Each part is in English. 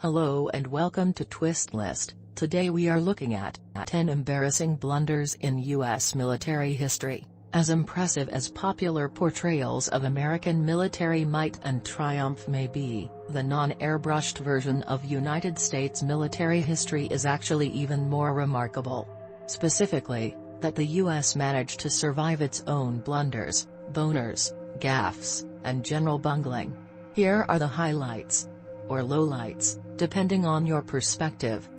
Hello and welcome to Twist List. Today we are looking at 10 embarrassing blunders in U.S. military history. As impressive as popular portrayals of American military might and triumph may be, the non-airbrushed version of United States military history is actually even more remarkable. Specifically, that the U.S. managed to survive its own blunders, boners, gaffes, and general bungling. Here are the highlights. Or lowlights, depending on your perspective.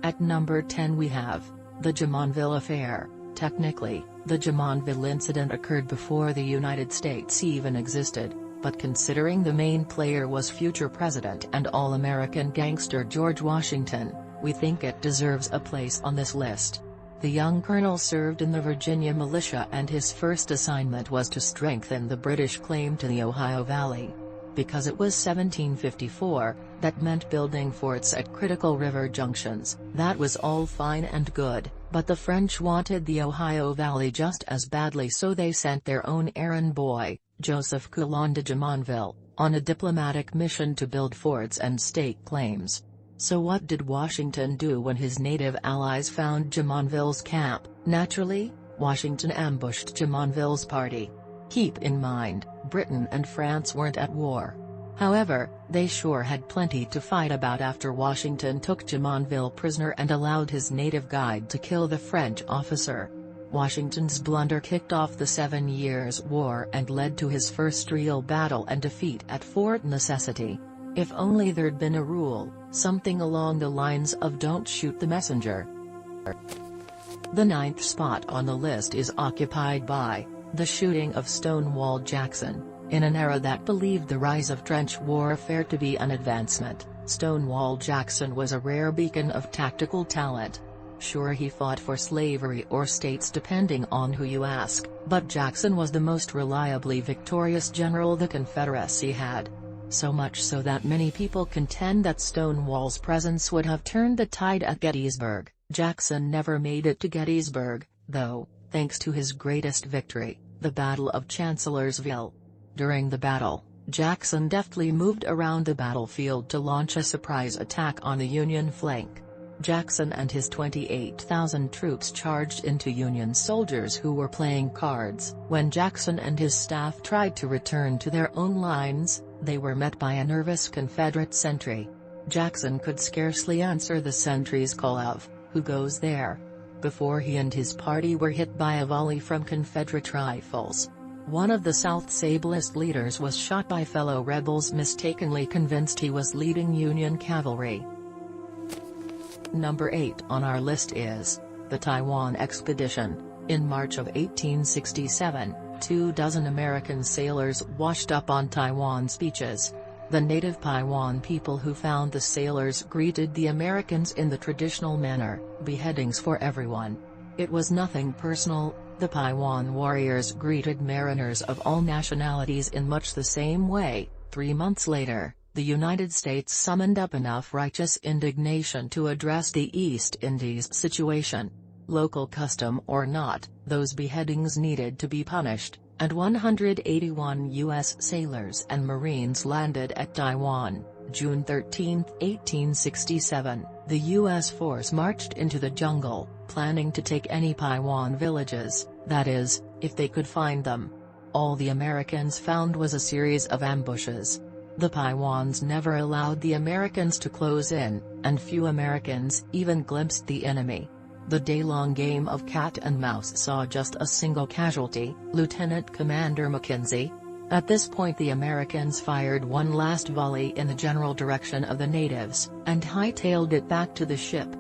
At number 10 we have the Jumonville Affair. Technically, the Jumonville incident occurred before the United States even existed, but considering the main player was future President and all-American gangster George Washington, we think it deserves a place on this list. The young colonel served in the Virginia militia and his first assignment was to strengthen the British claim to the Ohio Valley. Because it was 1754, that meant building forts at critical river junctions. That was all fine and good, but the French wanted the Ohio Valley just as badly, so they sent their own errand boy, Joseph Coulon de Jumonville, on a diplomatic mission to build forts and stake claims. So what did Washington do when his native allies found Jumonville's camp? Naturally, Washington ambushed Jumonville's party. Keep in mind, Britain and France weren't at war. However, they sure had plenty to fight about after Washington took Jumonville prisoner and allowed his native guide to kill the French officer. Washington's blunder kicked off the 7 Years' War and led to his first real battle and defeat at Fort Necessity. If only there'd been a rule, something along the lines of "don't shoot the messenger." The 9th spot on the list is occupied by the shooting of Stonewall Jackson. In an era that believed the rise of trench warfare to be an advancement, Stonewall Jackson was a rare beacon of tactical talent. Sure, he fought for slavery or states depending on who you ask, but Jackson was the most reliably victorious general the Confederacy had. So much so that many people contend that Stonewall's presence would have turned the tide at Gettysburg. Jackson never made it to Gettysburg, though, thanks to his greatest victory, the Battle of Chancellorsville. During the battle, Jackson deftly moved around the battlefield to launch a surprise attack on the Union flank. Jackson and his 28,000 troops charged into Union soldiers who were playing cards. When Jackson and his staff tried to return to their own lines, they were met by a nervous Confederate sentry. Jackson could scarcely answer the sentry's call of, "Who goes there?" before he and his party were hit by a volley from Confederate rifles. One of the South's ablest leaders was shot by fellow rebels mistakenly convinced he was leading Union cavalry. Number 8 on our list is the Taiwan Expedition. In March of 1867, 24 American sailors washed up on Taiwan's beaches. The native Paiwan people who found the sailors greeted the Americans in the traditional manner, beheadings for everyone. It was nothing personal. The Paiwan warriors greeted mariners of all nationalities in much the same way. 3 months later, the United States summoned up enough righteous indignation to address the East Indies situation. Local custom or not, those beheadings needed to be punished, and 181 U.S. sailors and Marines landed at Taiwan. June 13, 1867, the U.S. force marched into the jungle, planning to take any Paiwan villages, that is, if they could find them. All the Americans found was a series of ambushes. The Paiwans never allowed the Americans to close in, and few Americans even glimpsed the enemy. The day-long game of cat and mouse saw just a single casualty, Lieutenant Commander McKenzie. At this point the Americans fired one last volley in the general direction of the natives, and hightailed it back to the ship.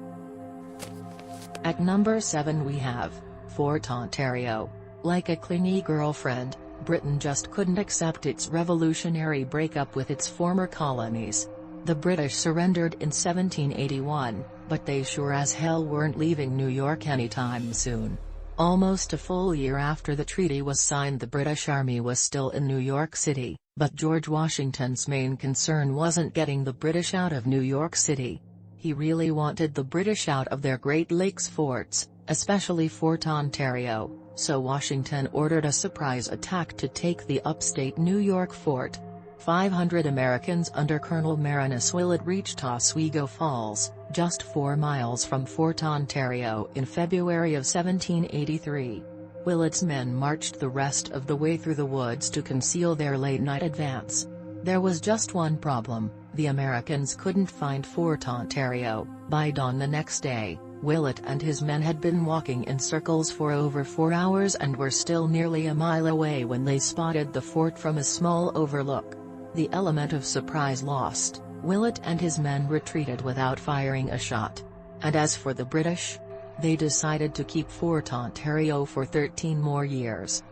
At number 7 we have Fort Ontario. Like a clingy girlfriend, Britain just couldn't accept its revolutionary breakup with its former colonies. The British surrendered in 1781, but they sure as hell weren't leaving New York anytime soon. Almost a full year after the treaty was signed, the British Army was still in New York City, but George Washington's main concern wasn't getting the British out of New York City. He really wanted the British out of their Great Lakes forts, especially Fort Ontario, so Washington ordered a surprise attack to take the upstate New York fort. 500 Americans under Colonel Marinus Willett reached Oswego Falls, just 4 miles from Fort Ontario in February of 1783. Willett's men marched the rest of the way through the woods to conceal their late-night advance. There was just one problem: the Americans couldn't find Fort Ontario. By dawn the next day, Willett and his men had been walking in circles for over 4 hours and were still nearly a mile away when they spotted the fort from a small overlook. The element of surprise lost, Willett and his men retreated without firing a shot. And as for the British, they decided to keep Fort Ontario for 13 more years.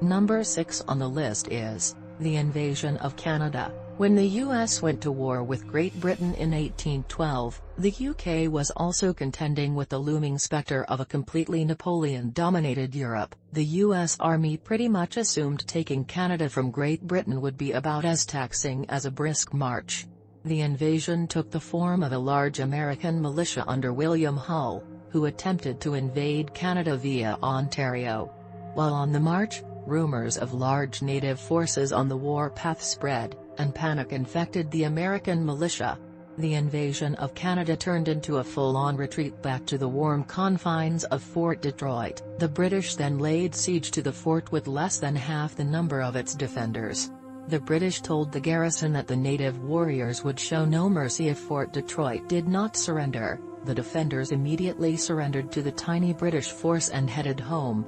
Number 6 on the list is the invasion of Canada. When the US went to war with Great Britain in 1812, the UK was also contending with the looming spectre of a completely Napoleon-dominated Europe. The US Army pretty much assumed taking Canada from Great Britain would be about as taxing as a brisk march. The invasion took the form of a large American militia under William Hull, who attempted to invade Canada via Ontario. While on the march, rumors of large native forces on the warpath spread, and panic infected the American militia. The invasion of Canada turned into a full-on retreat back to the warm confines of Fort Detroit. The British then laid siege to the fort with less than half the number of its defenders. The British told the garrison that the native warriors would show no mercy if Fort Detroit did not surrender. The defenders immediately surrendered to the tiny British force and headed home.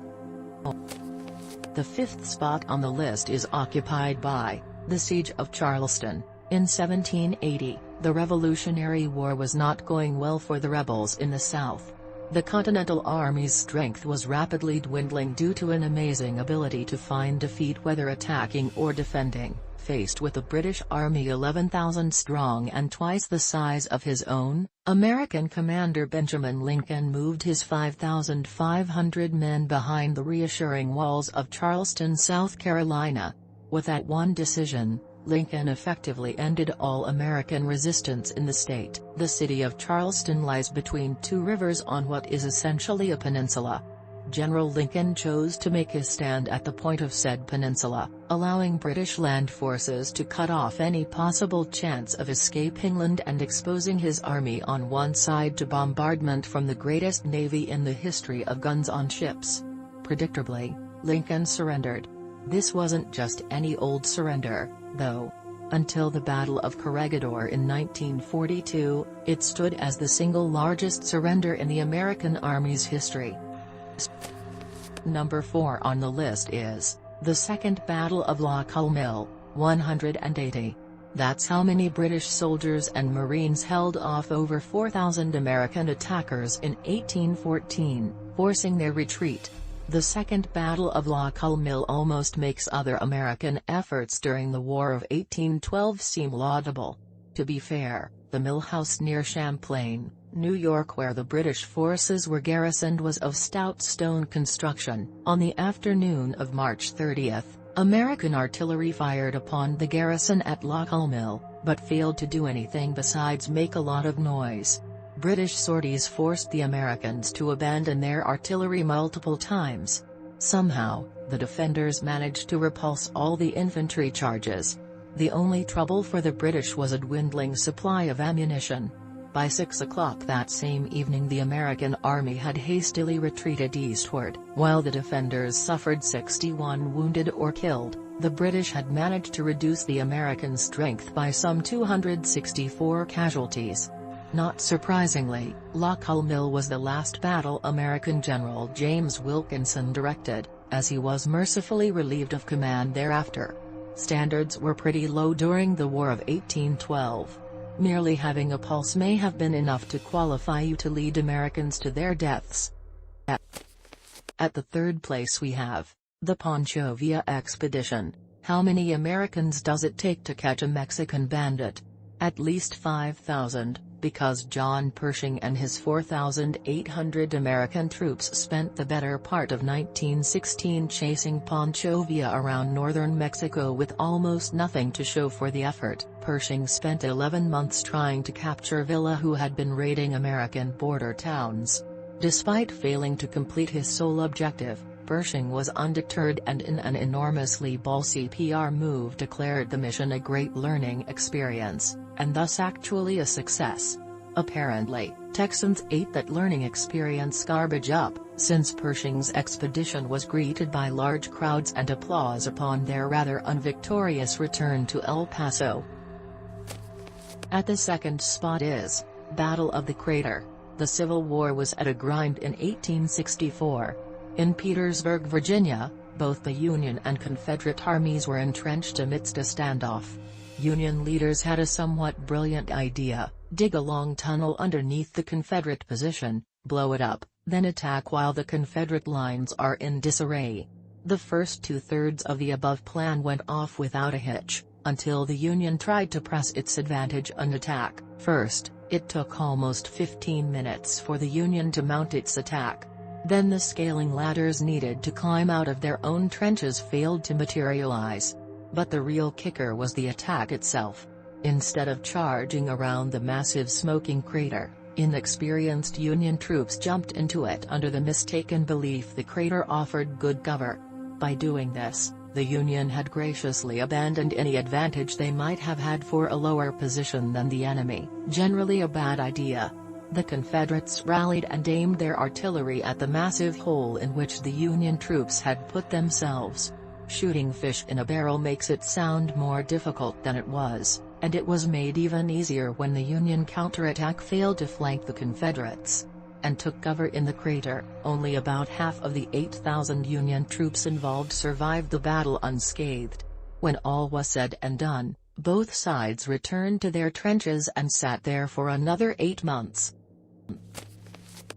The 5th spot on the list is occupied by the Siege of Charleston. In 1780, the Revolutionary War was not going well for the rebels in the South. The Continental Army's strength was rapidly dwindling due to an amazing ability to find defeat whether attacking or defending. Faced with a British Army 11,000 strong and twice the size of his own, American commander Benjamin Lincoln moved his 5,500 men behind the reassuring walls of Charleston, South Carolina. With that one decision, Lincoln effectively ended all American resistance in the state. The city of Charleston lies between 2 rivers on what is essentially a peninsula. General Lincoln chose to make his stand at the point of said peninsula, allowing British land forces to cut off any possible chance of escape inland and exposing his army on one side to bombardment from the greatest navy in the history of guns on ships. Predictably, Lincoln surrendered. This wasn't just any old surrender, though. Until the Battle of Corregidor in 1942, it stood as the single largest surrender in the American Army's history. Number 4 on the list is the Second Battle of Loch Mill, 180. That's how many British soldiers and Marines held off over 4,000 American attackers in 1814, forcing their retreat. The Second Battle of Loch Mill almost makes other American efforts during the War of 1812 seem laudable. To be fair, the mill house near Champlain, New York, where the British forces were garrisoned, was of stout stone construction. On the afternoon of March 30, American artillery fired upon the garrison at Loch Mill, but failed to do anything besides make a lot of noise. British sorties forced the Americans to abandon their artillery multiple times. Somehow, the defenders managed to repulse all the infantry charges. The only trouble for the British was a dwindling supply of ammunition. By 6 o'clock that same evening the American army had hastily retreated eastward. While the defenders suffered 61 wounded or killed, the British had managed to reduce the American strength by some 264 casualties. Not surprisingly, Loch Mill was the last battle American General James Wilkinson directed, as he was mercifully relieved of command thereafter. Standards were pretty low during the War of 1812. Merely having a pulse may have been enough to qualify you to lead Americans to their deaths. At the 3rd place we have the Ponchovia Expedition. How many Americans does it take to catch a Mexican bandit? At least 5,000, because John Pershing and his 4,800 American troops spent the better part of 1916 chasing Ponchovia around northern Mexico with almost nothing to show for the effort. Pershing spent 11 months trying to capture Villa, who had been raiding American border towns. Despite failing to complete his sole objective, Pershing was undeterred and in an enormously ballsy PR move declared the mission a great learning experience, and thus actually a success. Apparently, Texans ate that learning experience garbage up, since Pershing's expedition was greeted by large crowds and applause upon their rather unvictorious return to El Paso. At the second spot is Battle of the Crater. The Civil War was at a grind in 1864. In Petersburg, Virginia, both the Union and Confederate armies were entrenched amidst a standoff. Union leaders had a somewhat brilliant idea: dig a long tunnel underneath the Confederate position, blow it up, then attack while the Confederate lines are in disarray. The first two-thirds of the above plan went off without a hitch, until the Union tried to press its advantage and attack. First, it took almost 15 minutes for the Union to mount its attack. Then the scaling ladders needed to climb out of their own trenches failed to materialize. But the real kicker was the attack itself. Instead of charging around the massive smoking crater, inexperienced Union troops jumped into it under the mistaken belief the crater offered good cover. By doing this, the Union had graciously abandoned any advantage they might have had for a lower position than the enemy, generally a bad idea. The Confederates rallied and aimed their artillery at the massive hole in which the Union troops had put themselves. Shooting fish in a barrel makes it sound more difficult than it was, and it was made even easier when the Union counterattack failed to flank the Confederates and took cover in the crater. Only about half of the 8,000 Union troops involved survived the battle unscathed. When all was said and done, both sides returned to their trenches and sat there for another 8 months.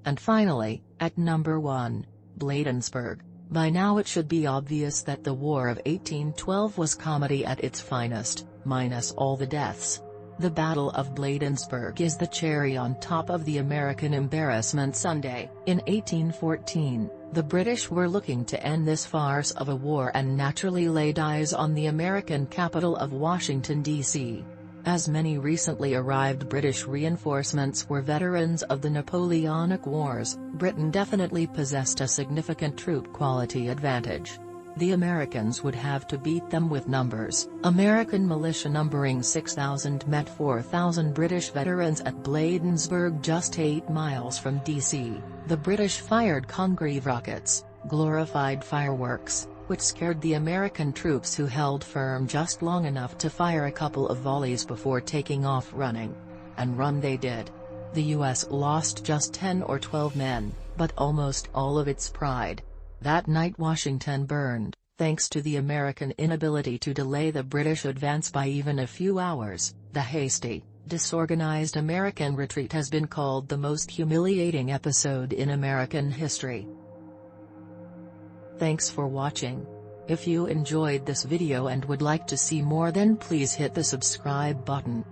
And finally, at number 1, Bladensburg. By now it should be obvious that the War of 1812 was comedy at its finest, minus all the deaths. The Battle of Bladensburg is the cherry on top of the American embarrassment sundae. In 1814, the British were looking to end this farce of a war and naturally laid eyes on the American capital of Washington, D.C. As many recently arrived British reinforcements were veterans of the Napoleonic Wars, Britain definitely possessed a significant troop quality advantage. The Americans would have to beat them with numbers. American militia numbering 6,000 met 4,000 British veterans at Bladensburg, just 8 miles from D.C. The British fired Congreve rockets, glorified fireworks, which scared the American troops, who held firm just long enough to fire a couple of volleys before taking off running. And run they did. The U.S. lost just 10 or 12 men, but almost all of its pride. That night Washington burned, thanks to the American inability to delay the British advance by even a few hours. The hasty, disorganized American retreat has been called the most humiliating episode in American history. Thanks for watching. If you enjoyed this video and would like to see more, then please hit the subscribe button.